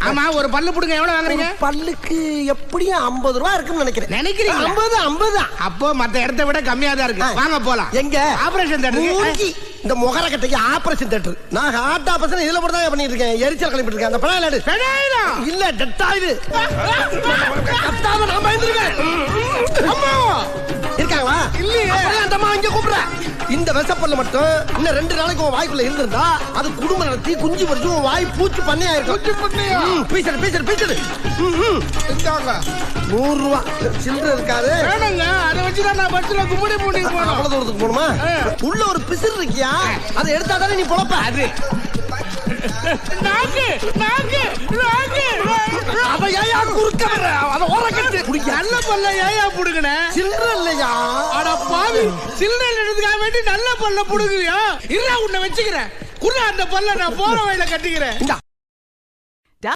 ஆமா ஒரு பல்லு புடுங்க எவ்வளவு வாங்குறீங்க? பல்லுக்கு எப்படியும் 50 ரூபா இருக்குன்னு நினைக்கிறேன். நினைக்கிறீங்க? 50 அப்போ மத்த இடத்தை விட கம்மியா தான் இருக்கு. வாங்க போலாம். எங்க? ஆபரேஷன் தேட்டருக்கு. இந்த முகர கட்டைக்கு ஆபரேஷன் தேட்டர். நான் ஹார்ட் ஆபரேஷன் இதுல மட்டும் தான் பண்ணிட்டு இருக்கேன். எரிச்சல் கிளம்பிட்டு இருக்கேன். அந்த பணம் எடு. பெடாயிலா இல்ல டெட்டாயிடு. கத்தாம நான் பயந்துருக்கேன். அம்மா இருக்காங்களா? இல்லையே. அந்த அம்மா இங்க கூப்பிடுற. இந்த விஷப்பல்ல மட்டும் இன்னும் 2 நாளைக்கு உன் வாய்க்குள்ள இருந்திருந்தா அது குடும்பம் நடத்தி குஞ்சு பறிச்சு உன் வாய் பூச்சி பண்ணையா இருக்கும். பூச்சி பண்ணையா? பீச்சடு. இந்தாங்க 100 ரூபா சில்லறை இருக்காது. வேணுங்க. அதை வச்சுதான் நான் பஸ்ல கும்பிடி மூடி போனோம். அவ்வளவு தூரத்துக்கு போகணுமா? உள்ள ஒரு பிசிறு இருக்கியா? அதை எடுத்தா தானே நீ பொழப்ப. அது நாக்கு அவ ஏயா குறுக்க வர? அத ஓரக்கட்டு குடிக்க. நல்ல பல்ல ஏயா புடுங்கன? சில்லறை இல்லையா? அட பாவி, சில்லறை எடுத்துக்க வேண்டி நல்ல பல்ல புடுங்குறியா? இருடா உன்னை வச்சுக்கிறேன். குறா அந்த பல்ல நான் போற வழியில கட்டிக்கிறேன்.